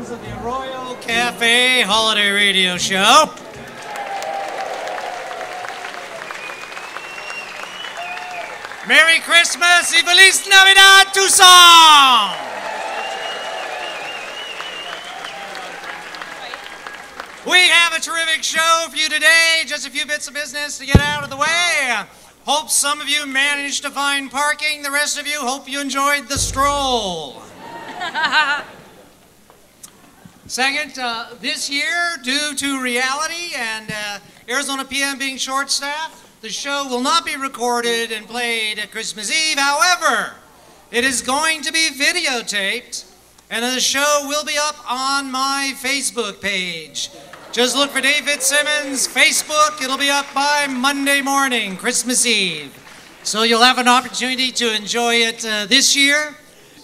Of the Arroyo Cafe Holiday Radio Show. Merry Christmas y Feliz Navidad, Tucson! We have a terrific show for you today. Just a few bits of business to get out of the way. Hope some of you managed to find parking. The rest of you, hope you enjoyed the stroll. Second, this year, due to reality and Arizona PM being short-staffed, the show will not be recorded and played at Christmas Eve. However, it is going to be videotaped, and the show will be up on my Facebook page. Just look for Dave Fitzsimmons' Facebook. It'll be up by Monday morning, Christmas Eve. So you'll have an opportunity to enjoy it this year.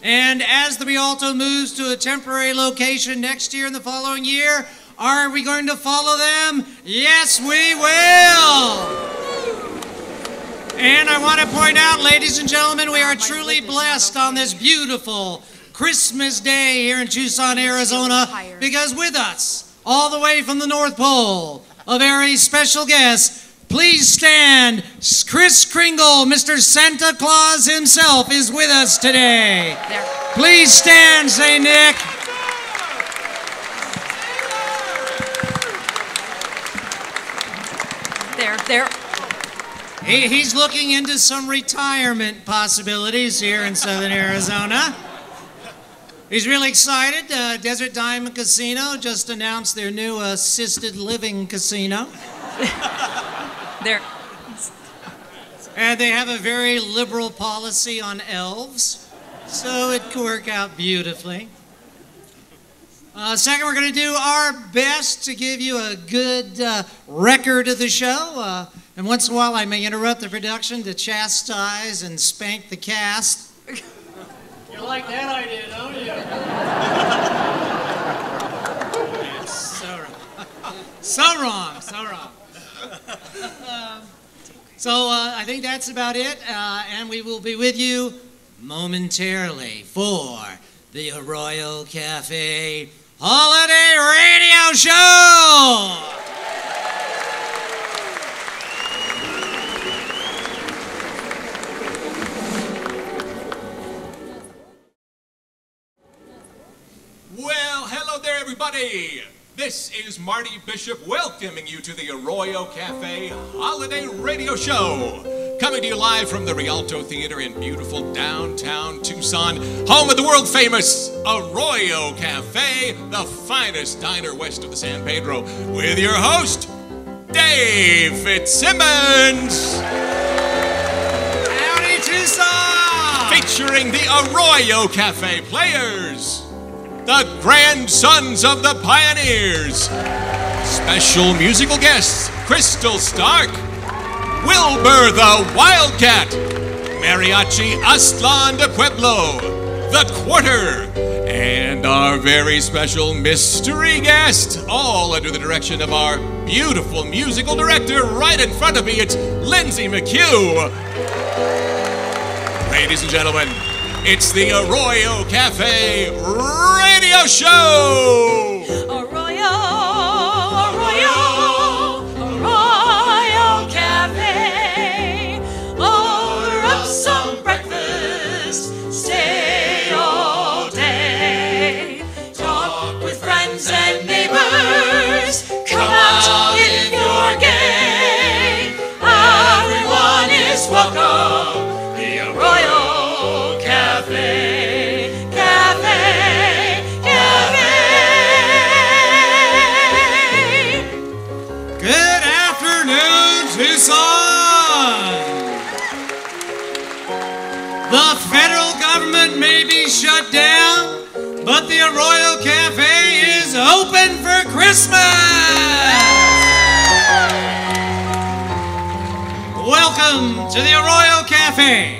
And as the Rialto moves to a temporary location next year and the following year, are we going to follow them? Yes, we will! And I want to point out, ladies and gentlemen, we are truly blessed on this beautiful Christmas Day here in Tucson, Arizona, because with us, all the way from the North Pole, a very special guest. Please stand. Kris Kringle, Mr. Santa Claus himself, is with us today. There. Please stand, St. Nick. There. He's looking into some retirement possibilities here in Southern Arizona. He's really excited. Desert Diamond Casino just announced their new assisted living casino. There. And they have a very liberal policy on elves, so it could work out beautifully. Second, we're going to do our best to give you a good record of the show. And once in a while, I may interrupt the production to chastise and spank the cast. You like that idea, don't you? It's so wrong. So wrong, so wrong. So I think that's about it, and we will be with you momentarily for the Arroyo Cafe Holiday Radio Show! Well, hello there, everybody! This is Marty Bishop welcoming you to the Arroyo Cafe Holiday Radio Show. Coming to you live from the Rialto Theater in beautiful downtown Tucson, home of the world-famous Arroyo Cafe, the finest diner west of the San Pedro, with your host, Dave Fitzsimmons. Howdy, Tucson! Featuring the Arroyo Cafe players, the grandsons of the pioneers. Special musical guests, Crystal Stark, Wilbur the Wildcat, Mariachi Aztlan de Pueblo, the Quarter, and our very special mystery guest, all under the direction of our beautiful musical director. Right in front of me, it's Lindsay McHugh. Ladies and gentlemen, it's the Arroyo Cafe Radio Show! Arroyo, Arroyo, Arroyo Cafe. Order up some breakfast, stay all day. Talk with friends and neighbors, come out if you're gay. Everyone is welcome, the Arroyo Cafe, Cafe, Cafe. Good afternoon, Tucson! The federal government may be shut down, but the Arroyo Cafe is open for Christmas! Welcome to the Arroyo Cafe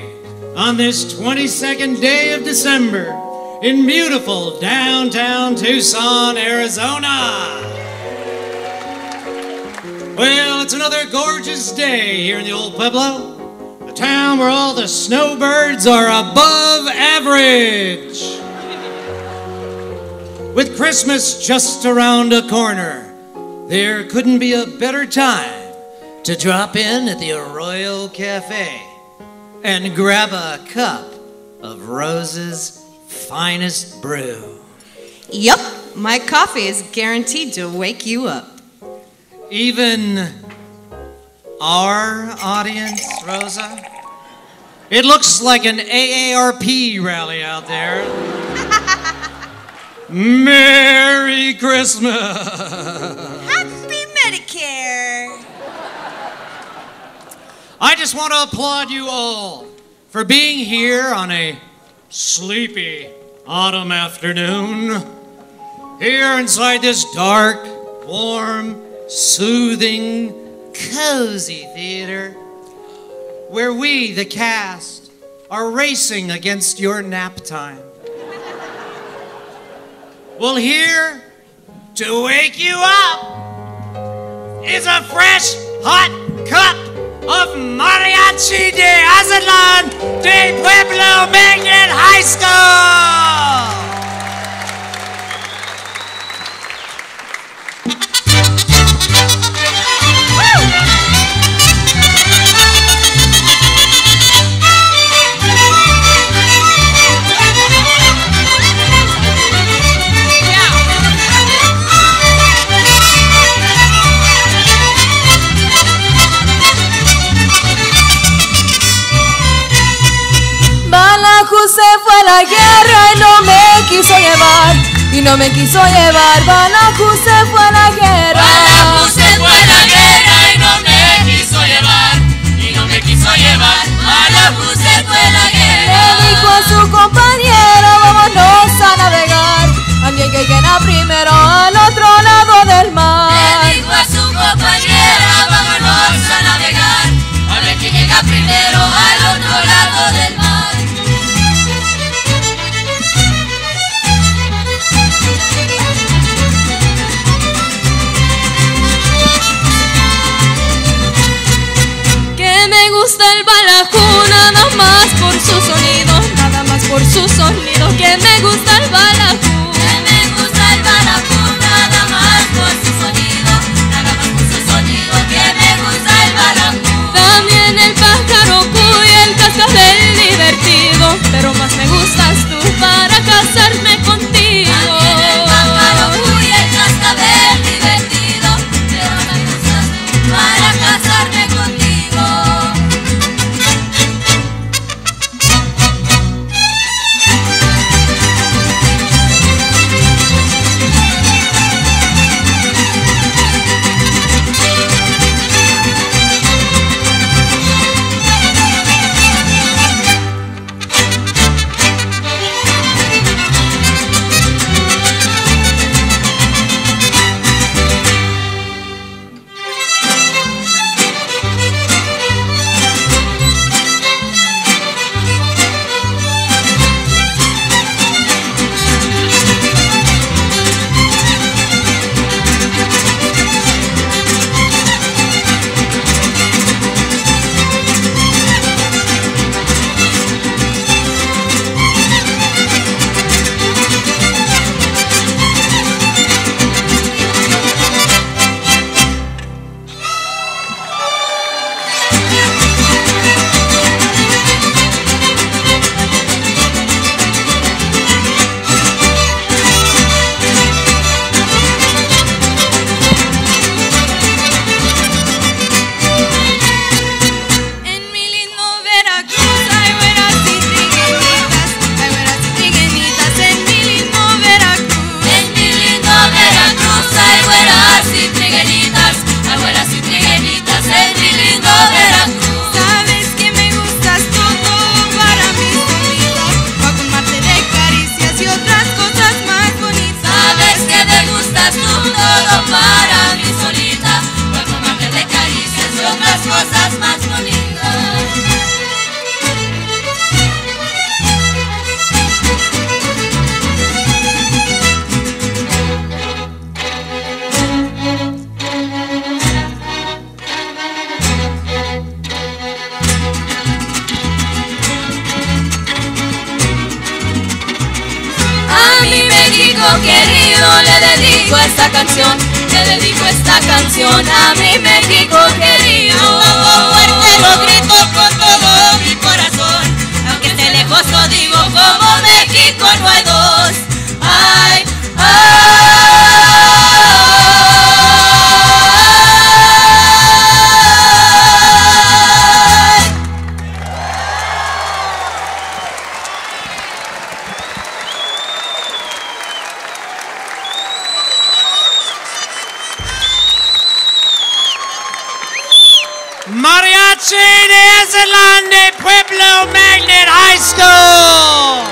on this 22nd day of December in beautiful downtown Tucson, Arizona. Well, it's another gorgeous day here in the old Pueblo, the town where all the snowbirds are above average. With Christmas just around the corner, there couldn't be a better time to drop in at the ARROYO Cafe and grab a cup of Rose's finest brew. Yup, my coffee is guaranteed to wake you up. Even our audience, Rosa? It looks like an AARP rally out there. Merry Christmas! Happy Medicare! I just want to applaud you all for being here on a sleepy autumn afternoon. Here inside this dark, warm, soothing, cozy theater where we, the cast, are racing against your nap time. Well, here to wake you up is a fresh, hot cup of Mariachi de Aztlán de Pueblo Magnet High School! Se fue a la guerra y no me quiso llevar, y no me quiso llevar. Balajú se fue a la guerra. Balajú se fue a la guerra y no me quiso llevar, y no me quiso llevar. Balajú se fue a la guerra. Le dijo a su compañero, vámonos a navegar, alguien que queda primero al otro lado del mar. Le dijo a su compañera, vámonos a navegar, a ver quién llega primero al otro lado del mar. Me gusta el balajú nada más por su sonido, nada más por su sonido. Que me gusta el balajú. Que me gusta el balajú nada más por su sonido, nada más por su sonido. Que me gusta el balajú. También el pájaro cuy, el cascabel divertido, pero más me gustas tú para casarme contigo. También el pájaro cuy, el cascabel divertido, pero más me gustas tú para casarme contigo. le dedico esta canción, le dedico esta canción a mi México querido. Fuerte lo grito con todo mi corazón, aunque esté lejos lo digo como México no hay dos. Ay, Mariachi de Aztlán de Pueblo Magnet High School.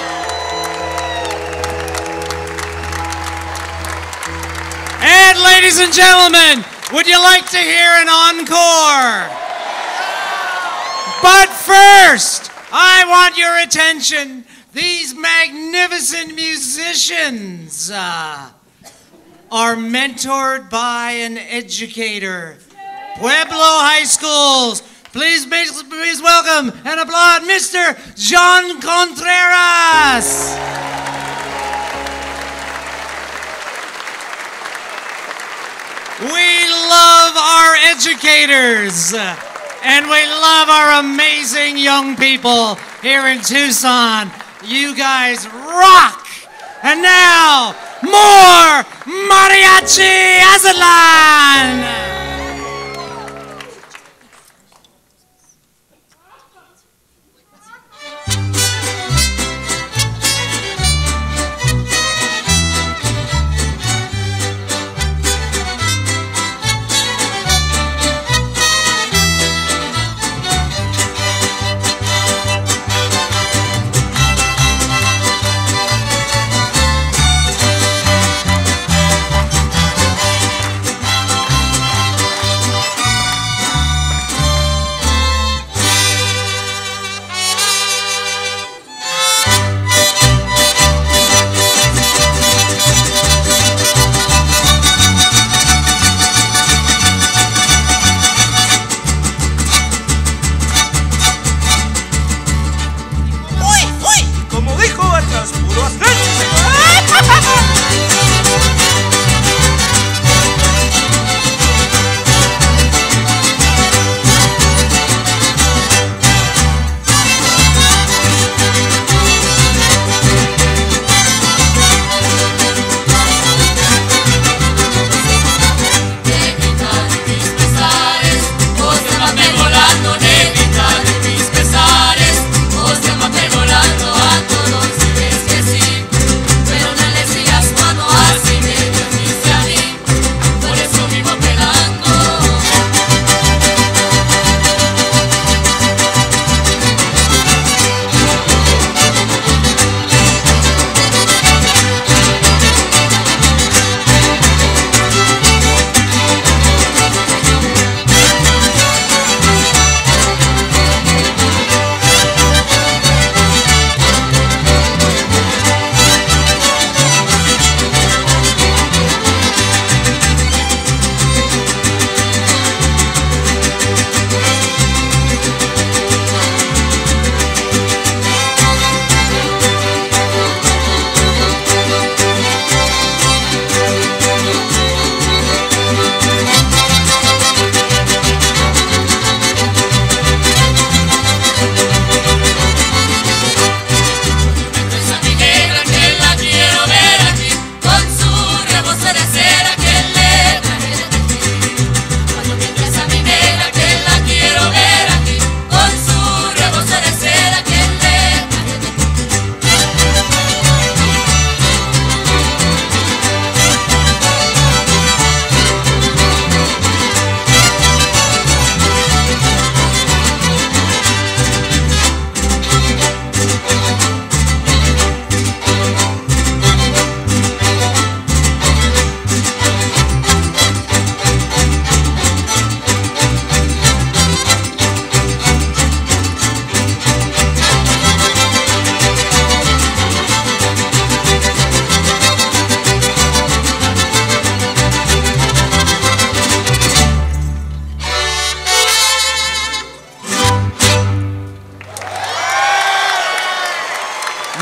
And ladies and gentlemen, would you like to hear an encore? But first, I want your attention. These magnificent musicians are mentored by an educator. Pueblo High Schools. Please welcome and applaud Mr. John Contreras. We love our educators and we love our amazing young people here in Tucson. You guys rock. And now, more Mariachi Aztlán.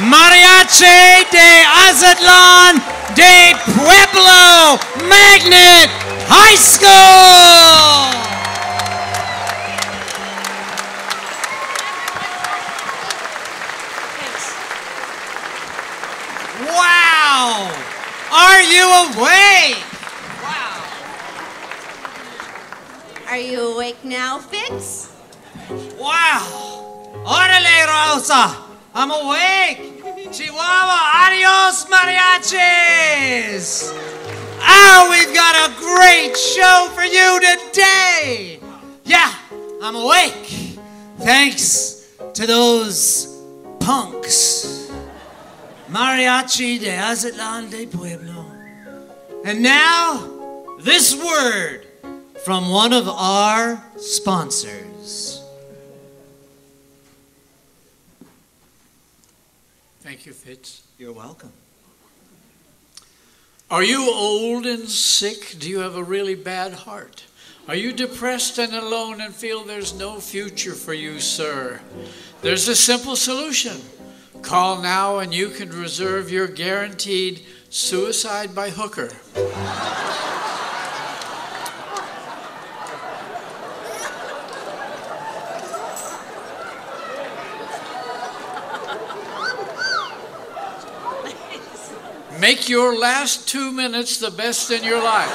Mariachi de Aztlán de Pueblo Magnet High School. Wow! Are you awake? Wow. Are you awake now, Fitz? Wow! Orale, Rosa! I'm awake! Chihuahua, adios, mariachis! Oh, we've got a great show for you today! Yeah, I'm awake. Thanks to those punks. Mariachi de Azatlan de Pueblo. And now, this word from one of our sponsors. Thank you, Fitz. You're welcome. Are you old and sick? Do you have a really bad heart? Are you depressed and alone and feel there's no future for you, sir? There's a simple solution. Call now and you can reserve your guaranteed suicide by hooker. Make your last 2 minutes the best in your life.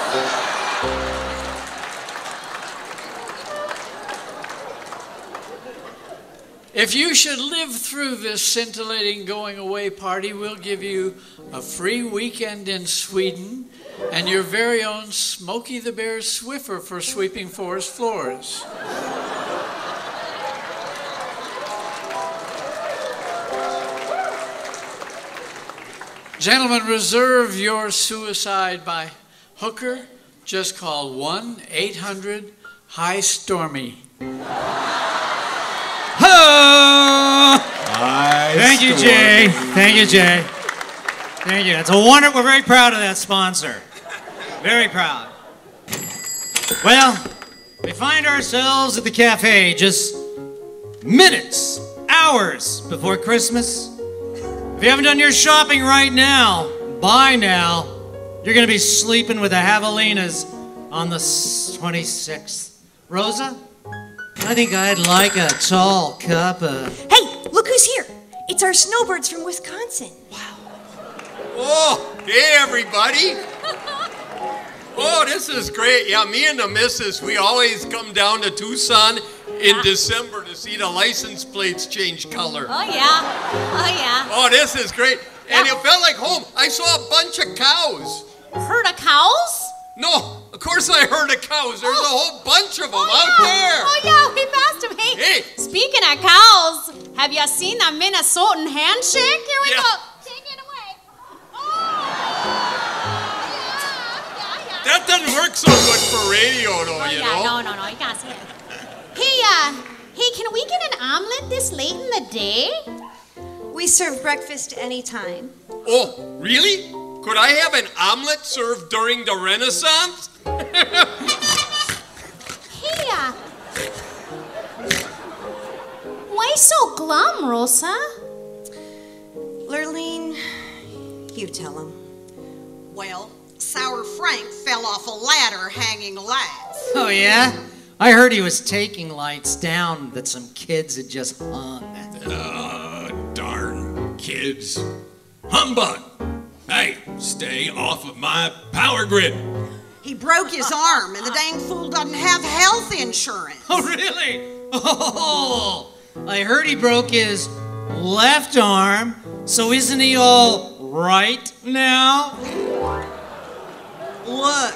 If you should live through this scintillating going away party, we'll give you a free weekend in Sweden and your very own Smokey the Bear Swiffer for sweeping forest floors. Gentlemen, reserve your suicide by hooker. Just call 1-800-HIGH-STORMY. Thank you, Jay. Thank you, Jay. Thank you. That's a wonder. We're very proud of that sponsor. Very proud. Well, we find ourselves at the cafe just minutes, hours before Christmas. If you haven't done your shopping right now, by now, you're going to be sleeping with the javelinas on the 26th. Rosa? I think I'd like a tall cup of... Hey, look who's here. It's our snowbirds from Wisconsin. Wow. Oh, hey, everybody. Oh, this is great. Yeah, me and the missus, we always come down to Tucson in December to see the license plates change color. Oh, yeah. Oh, yeah. Oh, this is great. And it felt like home. I saw a bunch of cows. Herd of cows? No, of course I heard of cows. There's a whole bunch of them out there. Oh, yeah, we passed them. Hey, speaking of cows, have you seen the Minnesotan handshake? Here we go. Take it away. Yeah. That doesn't work so good for radio, though, you know. No, you can't see it. Hey, can we get an omelet this late in the day? We serve breakfast anytime. Oh, really? Could I have an omelet served during the Renaissance? Hey, why so glum, Rosa? Lurleen, you tell him. Well, Sour Frank fell off a ladder hanging lights. Oh, yeah? I heard he was taking lights down that some kids had just hung. Darn kids. Humbug! Hey, stay off of my power grid. He broke his arm, and the dang fool doesn't have health insurance. Oh, really? Oh, I heard he broke his left arm, so isn't he all right now? Look,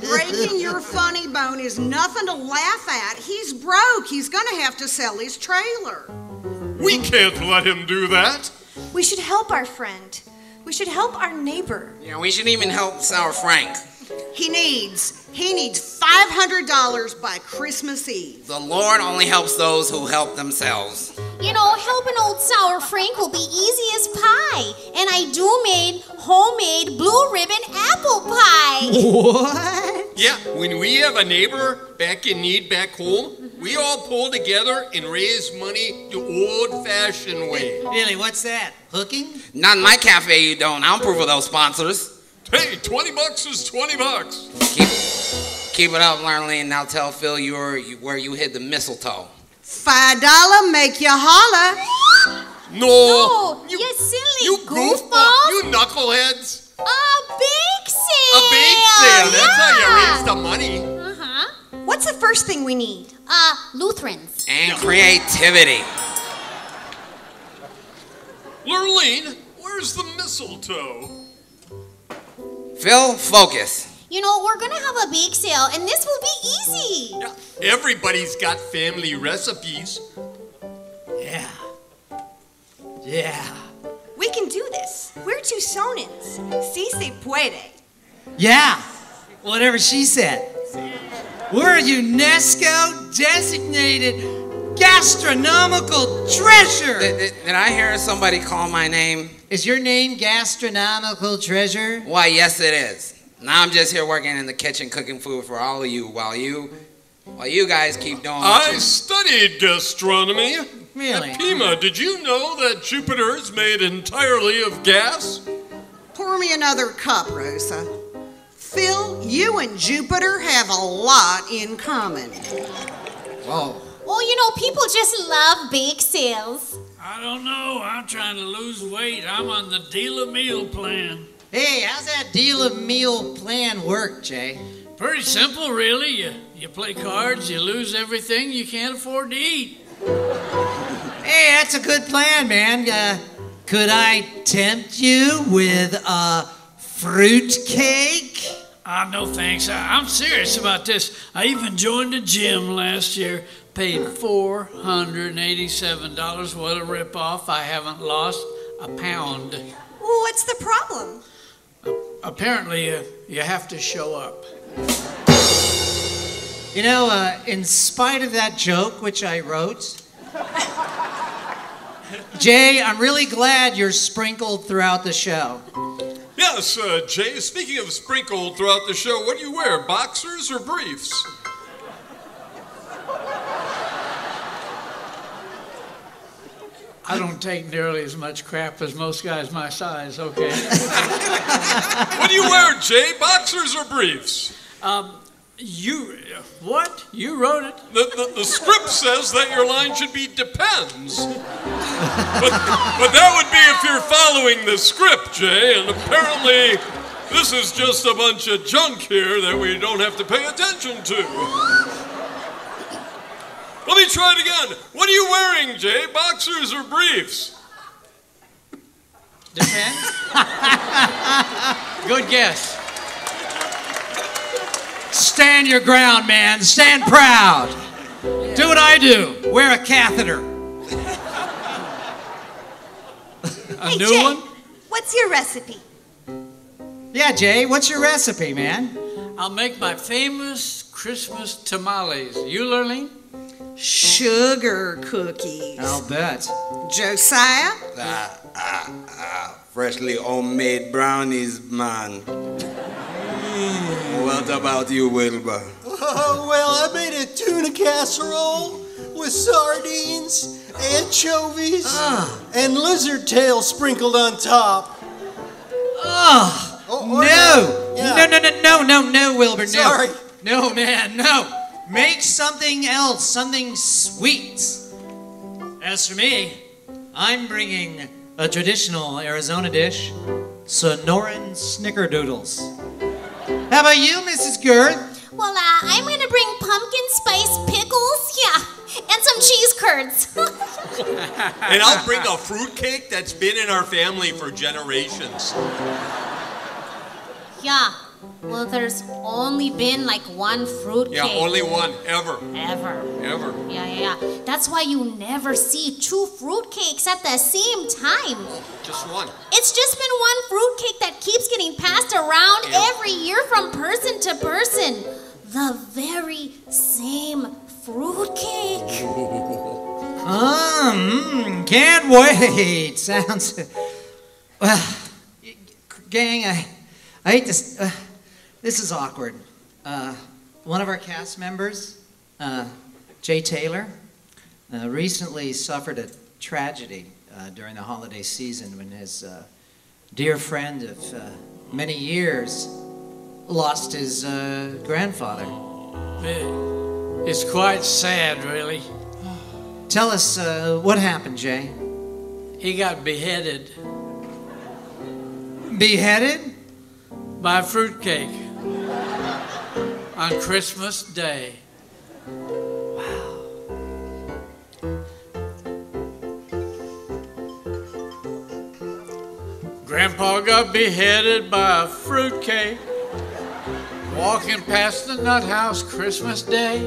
breaking your funny bone is nothing to laugh at. He's broke. He's going to have to sell his trailer. We can't let him do that. We should help our friend. We should help our neighbor. Yeah, we should even help Sour Frank. He needs $500 by Christmas Eve. The Lord only helps those who help themselves. You know, helping old Sour Frank will be easy as pie. And I do made homemade blue ribbon apple pie. What? Yeah, when we have a neighbor back in need back home, we all pull together and raise money the old-fashioned way. Really, what's that? Hooking? Not in my cafe, you don't. I don't approve of those sponsors. Hey, 20 bucks is 20 bucks. Keep it up, Marlene. Now tell Phil where you hid the mistletoe. $5 make you holler. No. You silly You goofball. You knuckleheads. A bake sale. A bake sale. That's how you raise the money. What's the first thing we need? Lutherans. And creativity. Lurleen, where's the mistletoe? Phil, focus. You know, we're gonna have a bake sale, and this will be easy. Yeah, everybody's got family recipes. Yeah. We can do this. We're Tucsonans. Si se puede. Yeah. Whatever she said. We're a UNESCO designated gastronomical treasure. Did I hear somebody call my name? Is your name gastronomical treasure? Why, yes it is. Now I'm just here working in the kitchen cooking food for all of you while you guys keep doing what I studied gastronomy. Really? Pima, did you know that Jupiter is made entirely of gas? Pour me another cup, Rosa. Phil, you and Jupiter have a lot in common. Whoa. Well, you know, people just love bake sales. I don't know. I'm trying to lose weight. I'm on the deal a meal plan. Hey, how's that deal of meal plan work, Jay? Pretty simple, really. You play cards, you lose everything you can't afford to eat. Hey, that's a good plan, man. Could I tempt you with a fruit cake? No thanks. I'm serious about this. I even joined a gym last year. Paid $487. What a ripoff. I haven't lost a pound. What's the problem? Apparently, you have to show up. You know, in spite of that joke which I wrote, Jay, I'm really glad you're sprinkled throughout the show. Yes, Jay, speaking of sprinkled throughout the show, what do you wear, boxers or briefs? I don't take nearly as much crap as most guys my size, okay? What do you wear, Jay, boxers or briefs? What? You wrote it. The script says that your line should be depends. But that would be if you're following the script, Jay, and apparently this is just a bunch of junk here that we don't have to pay attention to. Let me try it again. What are you wearing, Jay, boxers or briefs? Depends. Good guess. Stand your ground, man. Stand proud. Do what I do. Wear a catheter. Hey, new Jay, one? what's your recipe? Yeah, Jay, what's your recipe, man? I'll make my famous Christmas tamales. You, Lurleen? Sugar cookies. I'll bet. Josiah? Freshly homemade brownies, man. What about you, Wilbur? Oh, well, I made a tuna casserole with sardines, anchovies, and lizard tail sprinkled on top. No, Wilbur, no. Sorry. No, man, no. Make something else, something sweet. As for me, I'm bringing a traditional Arizona dish, Sonoran snickerdoodles. How about you, Mrs. Girth? Well, I'm gonna bring pumpkin spice pickles, and some cheese curds. And I'll bring a fruitcake that's been in our family for generations. Yeah, well, there's only been like one fruit cake. Yeah, only one, ever. Ever. Yeah. That's why you never see two fruit cakes at the same time. Just one. It's just been one fruit cake that keeps getting passed around every year from person to person. The very same fruit cake. Can't wait. Sounds... Well, gang, I hate this. This is awkward. One of our cast members, Jay Taylor, recently suffered a tragedy during the holiday season when his dear friend of many years, lost his grandfather. It's quite sad, really. Tell us what happened, Jay. He got beheaded. Beheaded? By fruitcake on Christmas Day. Grandpa got beheaded by a fruitcake walking past the nut house Christmas Day.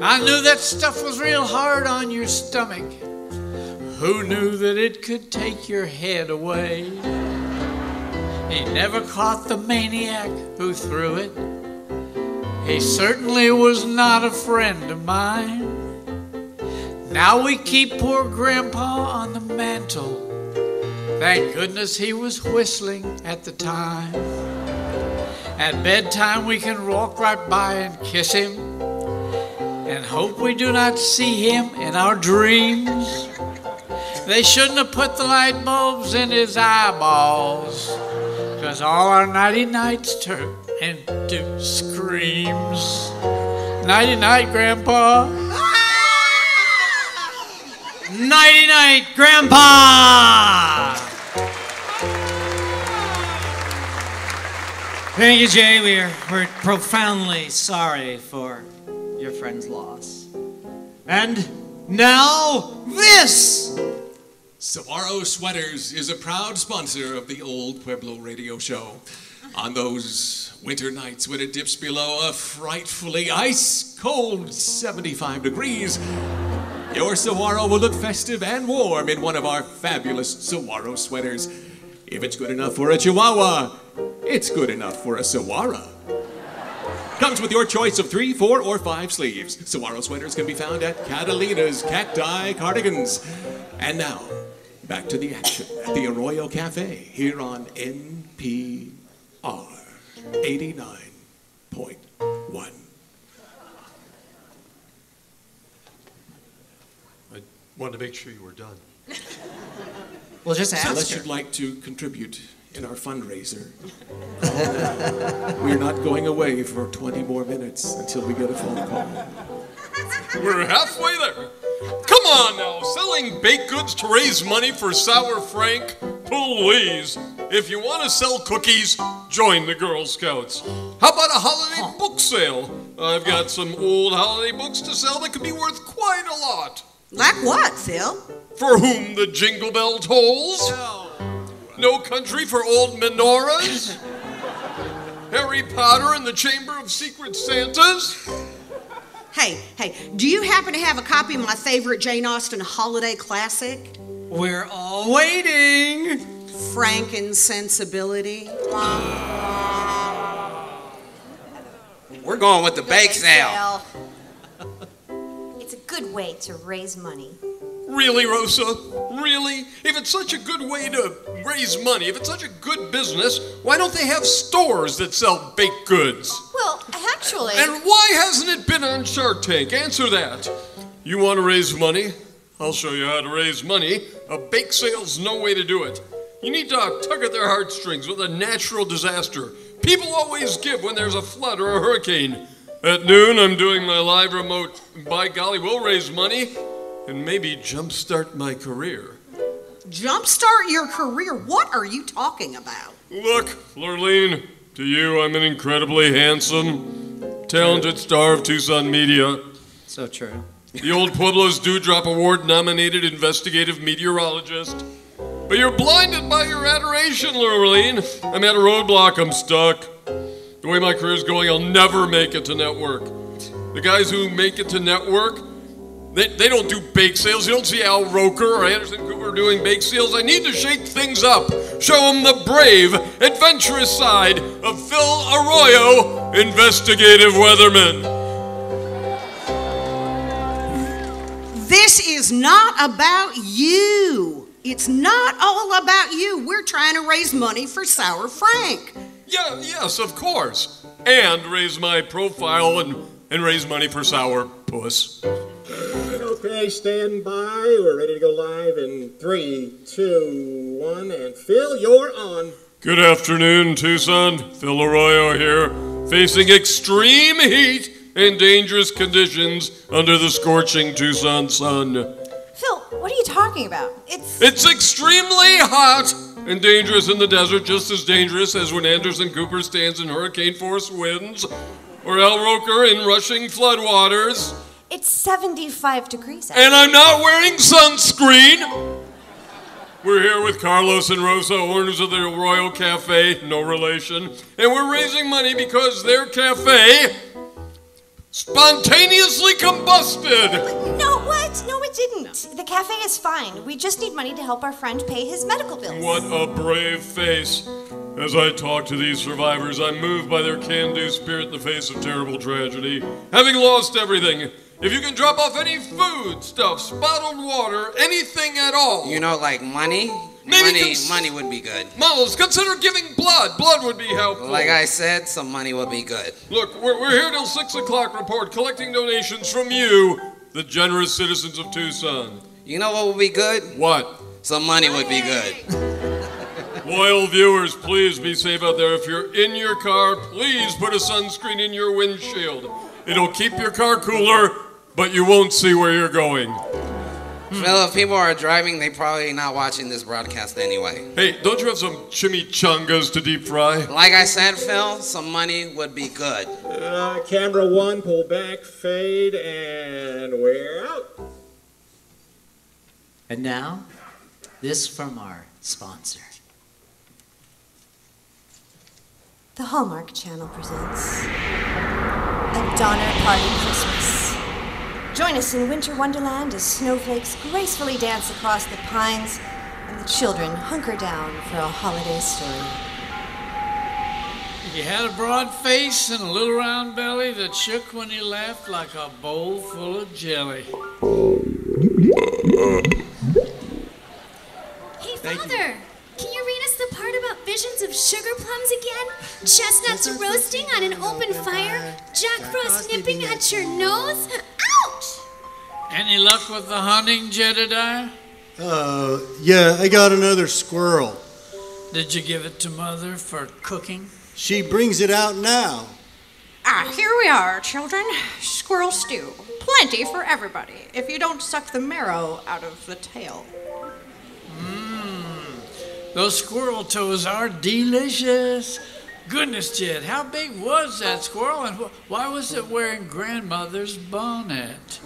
I knew that stuff was real hard on your stomach. Who knew that it could take your head away? He never caught the maniac who threw it. He certainly was not a friend of mine. Now we keep poor Grandpa on the mantle. Thank goodness he was whistling at the time. At bedtime we can walk right by and kiss him and hope we do not see him in our dreams. They shouldn't have put the light bulbs in his eyeballs, 'cause all our nighty nights turn into screams. Nighty night, Grandpa. Nighty night, Grandpa! Thank you, Jay. We're profoundly sorry for your friend's loss. And now, this! Saguaro Sweaters is a proud sponsor of the Old Pueblo Radio Show. On those winter nights when it dips below a frightfully ice-cold 75 degrees, your saguaro will look festive and warm in one of our fabulous saguaro sweaters. If it's good enough for a Chihuahua, it's good enough for a saguaro. Comes with your choice of 3, 4, or 5 sleeves. Saguaro sweaters can be found at Catalina's Cacti Cardigans. And now, back to the action at the Arroyo Cafe here on NPR 89.1. I wanted to make sure you were done. We'll just ask Unless her. you'd like to contribute in our fundraiser. We're not going away for 20 more minutes until we get a phone call. We're halfway there. Come on now, selling baked goods to raise money for Sour Frank? Please. If you want to sell cookies, join the Girl Scouts. How about a holiday book sale? I've got some old holiday books to sell that could be worth quite a lot. Like what, Phil? For whom the jingle bell tolls? No Country for Old Menorahs? Harry Potter and the Chamber of Secret Santas? Hey, do you happen to have a copy of my favorite Jane Austen holiday classic? We're all waiting. Frankensensibility. We're going with the bake sale. It's a good way to raise money. Really, Rosa? Really? If it's such a good way to raise money, if it's such a good business, why don't they have stores that sell baked goods? Well, actually... And why hasn't it been on Shark Tank? Answer that. You want to raise money? I'll show you how to raise money. A bake sale's no way to do it. You need to tug at their heartstrings with a natural disaster. People always give when there's a flood or a hurricane. At noon, I'm doing my live remote. By golly, we'll raise money and maybe jumpstart my career. Jumpstart your career? What are you talking about? Look, Lurleen, to you, I'm an incredibly handsome, talented star of Tucson media. So true. The Old Pueblo's Dewdrop Award-nominated investigative meteorologist. But you're blinded by your adoration, Lurleen. I'm at a roadblock. I'm stuck. The way my career's going, I'll never make it to network. The guys who make it to network, they don't do bake sales. You don't see Al Roker or Anderson Cooper doing bake sales. I need to shake things up. Show them the brave, adventurous side of Phil Arroyo, investigative weatherman. This is not about you. It's not all about you. We're trying to raise money for Sour Frank. Yeah, yes, of course. And raise my profile and raise money for Sour Puss. Okay, stand by. We're ready to go live in 3, 2, 1, and Phil, you're on. Good afternoon, Tucson. Phil ARROYO here, facing extreme heat and dangerous conditions under the scorching Tucson sun. Phil, what are you talking about? It's extremely hot and dangerous in the desert, just as dangerous as when Anderson Cooper stands in hurricane-force winds or Al Roker in rushing floodwaters. It's 75 degrees out. And I'm not wearing sunscreen. We're here with Carlos and Rosa, owners of the ARROYO Cafe, no relation, and we're raising money because their cafe spontaneously combusted. No, what? No, it didn't. The cafe is fine. We just need money to help our friend pay his medical bills. What a brave face. As I talk to these survivors, I'm moved by their can-do spirit in the face of terrible tragedy. Having lost everything, if you can drop off any food, stuff, bottled water, anything at all. You know, like money? Money would be good. Models, consider giving blood. Blood would be helpful. Like I said, some money would be good. Look, we're here till 6 o'clock report, collecting donations from you, the generous citizens of Tucson. You know what would be good? What? Some money would be good. Loyal viewers, please be safe out there. If you're in your car, please put a sunscreen in your windshield. It'll keep your car cooler, but you won't see where you're going. Phil, if people are driving, they probably not watching this broadcast anyway. Hey, don't you have some chimichangas to deep fry? Like I said, Phil, some money would be good. Camera one, pull back, fade, and we're out. And now, this from our sponsor. The Hallmark Channel presents A Donner Party Christmas. Join us in Winter Wonderland as snowflakes gracefully dance across the pines and the children hunker down for a holiday story. He had a broad face and a little round belly that shook when he laughed like a bowl full of jelly. Hey, Father, can you read us the part about visions of sugar plums again? Chestnuts roasting on an open fire? Jack Frost nipping at your nose? Ouch! Any luck with the hunting, Jedediah? Yeah, I got another squirrel. Did you give it to Mother for cooking? She brings it out now. Here we are, children. Squirrel stew. Plenty for everybody, if you don't suck the marrow out of the tail. Those squirrel toes are delicious. Goodness, Jed, how big was that squirrel and why was it wearing grandmother's bonnet?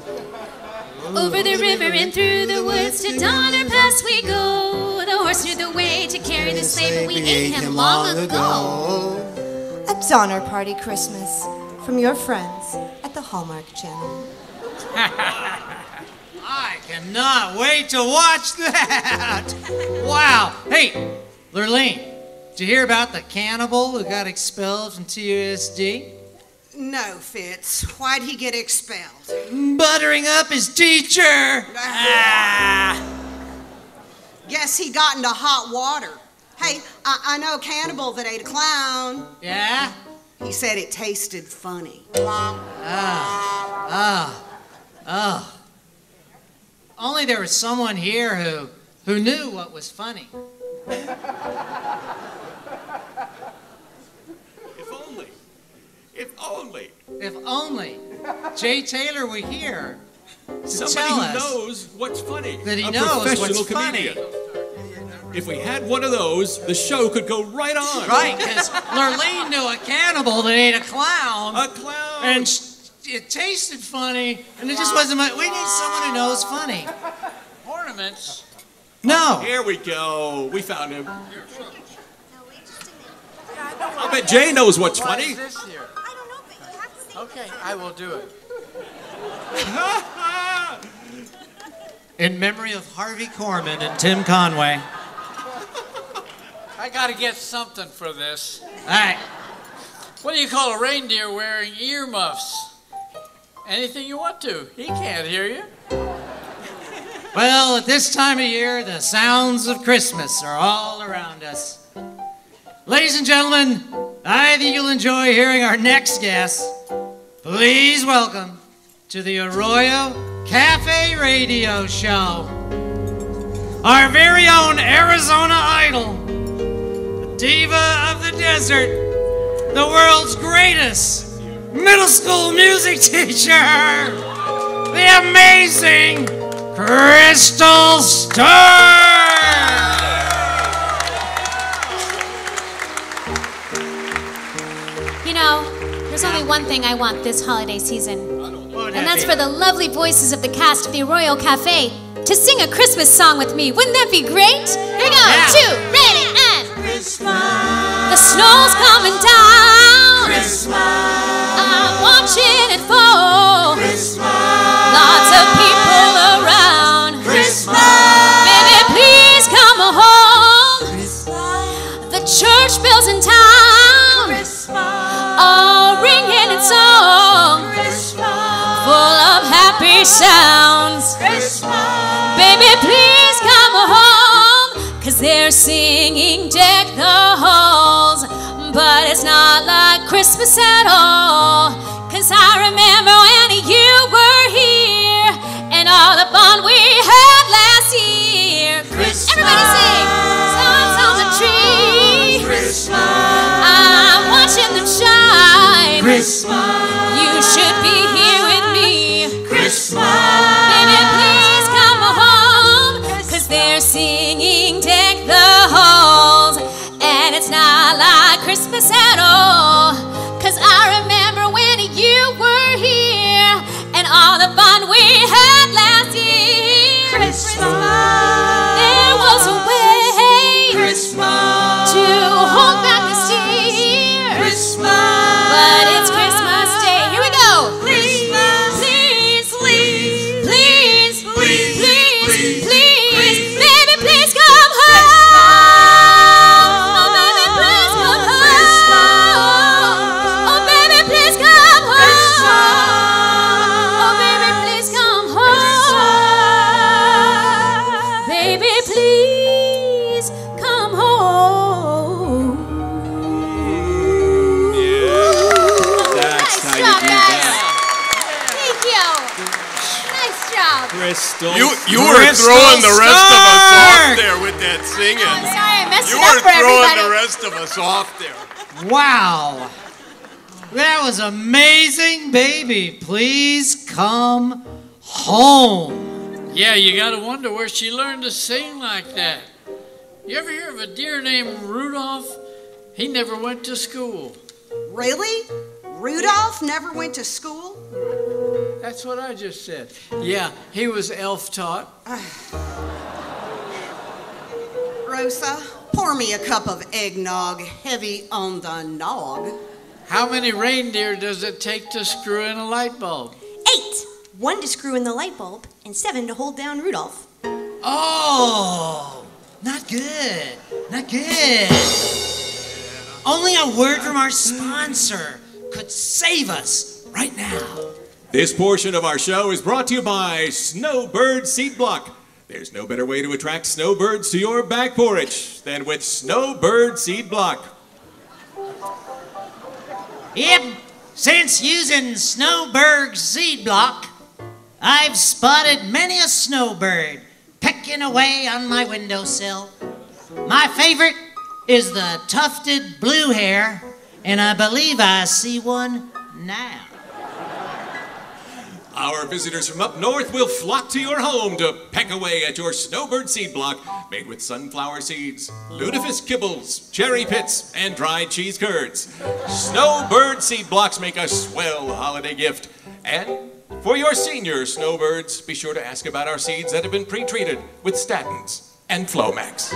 Over the river and through the woods to Donner Pass we go. The horse knew the way to carry the sleigh, but we ate him long ago. A Donner Party Christmas from your friends at the Hallmark Channel. I cannot wait to watch that. Wow. Hey, Lurleen, did you hear about the cannibal who got expelled from TUSD? No, Fitz. Why'd he get expelled? Buttering up his teacher. Guess he got into hot water. Hey, I know a cannibal that ate a clown. Yeah? He said it tasted funny. Only there was someone here who knew what was funny. If only Jay Taylor were here to Somebody tell who us knows what's funny. that he A knows professional what's comedian. funny. If we had one of those, the show could go right on. Right, because Lurleen knew a cannibal that ate a clown. A clown. And it tasted funny, and it just wasn't much. We need someone who knows funny. Ornaments? No. Here we go. We found him. I bet Jay knows what's What funny. is this here? Okay, I will do it. In memory of Harvey Korman and Tim Conway. I gotta get something for this. All right. What do you call a reindeer wearing earmuffs? Anything you want to. He can't hear you. Well, at this time of year, the sounds of Christmas are all around us. Ladies and gentlemen, I think you'll enjoy hearing our next guest. Please welcome to the ARROYO Cafe Radio Show, our very own Arizona idol, diva of the desert, the world's greatest middle school music teacher, the amazing Crystal Stark! You know, there's only one thing I want this holiday season. And that's for the lovely voices of the cast of the ARROYO Cafe to sing a Christmas song with me. Wouldn't that be great? Here we go. Yeah. 2, ready, and Christmas. The snow's coming down. Christmas. I'm watching it fall. Christmas. Lots of people around. Christmas. Baby, please come home. Christmas. The church bells in town. Christmas. All ringing in song. Christmas. Full of happy sounds. Christmas. Baby, please come home, 'cause they're singing Deck the Halls. But it's not like Christmas at all, 'cause I remember when you were here and all the fun we had last year. Christmas. Everybody sing! Songs on the tree. Christmas. I'm watching them shine. Christmas. You should be here with me. Christmas. Baby, please come home, 'cause they're singing Deck the Halls. And it's not like Christmas at all, 'cause I remember when you were here and all the fun we had last year. Christmas. There was a way Christmas to hold back this year. Christmas. But it's Christmas Day. Here we go. Please, please, please, please, please, please, please, baby, please come home. Oh, baby, please come home. Oh, baby, please come home. Oh, baby, please come home. Baby, please come home. That's how you do that. Thank you. Nice job. Crystal. You were throwing the rest of us off there with that singing. I'm sorry, I messed You it up were for throwing everybody. the rest of us off there. Wow. That was amazing, baby. Please come home. Yeah, you gotta wonder where she learned to sing like that. You ever hear of a deer named Rudolph? He never went to school. Really? Rudolph never went to school? That's what I just said. Yeah, he was elf-taught. Rosa, pour me a cup of eggnog, heavy on the nog. How many reindeer does it take to screw in a light bulb? 8. 1 to screw in the light bulb, and 7 to hold down Rudolph. Oh, not good. Not good. Only a word from our sponsor could save us right now. This portion of our show is brought to you by Snowbird Seed Block. There's no better way to attract snowbirds to your back porch than with Snowbird Seed Block. Yep, since using Snowbird Seed Block, I've spotted many a snowbird pecking away on my windowsill. My favorite is the tufted blue hair, and I believe I see one now. Our visitors from up north will flock to your home to peck away at your Snowbird Seed Block made with sunflower seeds, lutefisk kibbles, cherry pits, and dried cheese curds. Snowbird Seed Blocks make a swell holiday gift. And for your senior snowbirds, be sure to ask about our seeds that have been pre-treated with statins and Flomax.